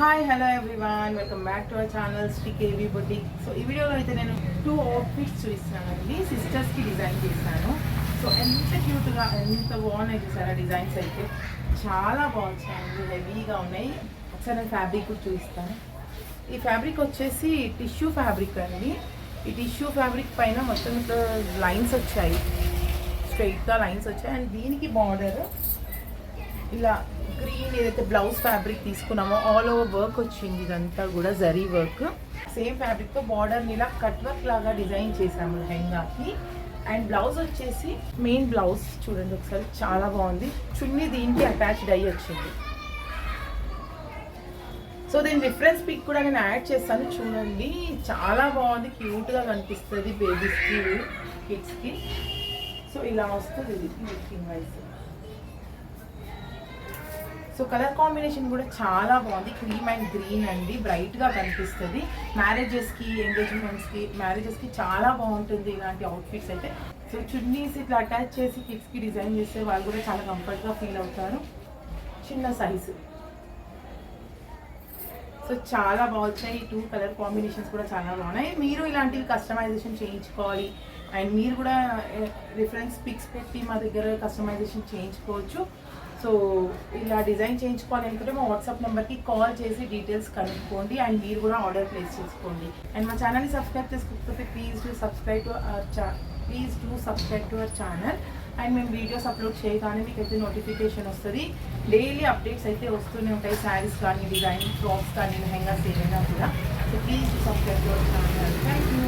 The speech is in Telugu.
Hi hello everyone, welcome back to our channel Shri KV boutique. So ఈ వీడియోలో అయితే నేను 2 అవుట్ఫిట్స్ చూపిస్తున్నానండి. సిస్టర్స్కి డిజైన్ చేశాను. సో ఎంత క్యూట్గా ఎంత బాగున్నాయి చూసారా. డిజైన్స్ అయితే చాలా బాగుంటాయండి, హెవీగా ఉన్నాయి. ఒకసారి నేను ఫ్యాబ్రిక్ కూడా చూపిస్తాను. ఈ ఫ్యాబ్రిక్ వచ్చేసి టిష్యూ ఫ్యాబ్రిక్ అండి. ఈ టిష్యూ ఫ్యాబ్రిక్ పైన మొత్తం లైన్స్ వచ్చాయి, స్ట్రైట్గా లైన్స్ వచ్చాయి. అండ్ దీనికి బార్డర్ ఇలా గ్రీన్ ఏదైతే బ్లౌజ్ ఫ్యాబ్రిక్ తీసుకున్నామో ఆల్ ఓవర్ వర్క్ వచ్చింది. ఇదంతా కూడా జరీ వర్క్. సేమ్ ఫ్యాబ్రిక్తో బార్డర్ని ఇలా కట్ వర్క్ లాగా డిజైన్ చేసాము లెహంగాకి. అండ్ బ్లౌజ్ వచ్చేసి మెయిన్ బ్లౌజ్ చూడండి ఒకసారి, చాలా బాగుంది. చున్నీ దీనికి అటాచ్డ్ అయ్యి వచ్చింది. సో దీని రిఫరెన్స్ పిక్ కూడా నేను యాడ్ చేస్తాను, చూడండి. చాలా బాగుంది, క్యూట్గా కనిపిస్తుంది బేబీస్కి, కిడ్స్కి. సో ఇలా వస్తుంది ఇది looking wise. So colour combination కూడా చాలా బాగుంది, క్రీమ్ అండ్ గ్రీన్ అండి, బ్రైట్గా కనిపిస్తుంది. మ్యారేజెస్కి, ఎంగేజ్మెంట్స్కి, మ్యారేజెస్కి చాలా బాగుంటుంది ఇలాంటి అవుట్ఫిట్స్ అయితే. సో చున్నీస్ ఇట్లా అటాచ్ చేసి కిడ్స్కి డిజైన్ చేస్తే వాళ్ళు కూడా చాలా కంఫర్ట్గా ఫీల్ అవుతారు. చిన్న సైజు. సో చాలా బాగున్నాయి. ఈ 2 కలర్ కాంబినేషన్స్ కూడా చాలా బాగున్నాయి. మీరు ఇలాంటివి కస్టమైజేషన్ చేయించుకోవాలి అండ్ మీరు కూడా రిఫరెన్స్ పిక్స్ పెట్టి మా దగ్గర కస్టమైజేషన్ చేయించుకోవచ్చు. సో ఇలా డిజైన్ చేయించుకోవాలి అనుకుంటే మా వాట్సాప్ నెంబర్కి కాల్ చేసి డీటెయిల్స్ కనుక్కోండి అండ్ మీరు కూడా ఆర్డర్ ప్లేస్ చేసుకోండి. అండ్ మా ఛానల్ని సబ్స్క్రైబ్ చేసుకోకపోతే please do subscribe to our channel. And మేము వీడియోస్ అప్లోడ్ చేయగానే మీకు అయితే నోటిఫికేషన్ వస్తుంది. డైలీ అప్డేట్స్ అయితే వస్తూనే ఉంటాయి, శారీస్ కానీ, డిజైన్, ఫ్రాక్స్ కానీ, లెహంగాస్ ఏమైనా కూడా. So please do subscribe to our channel. Thank you.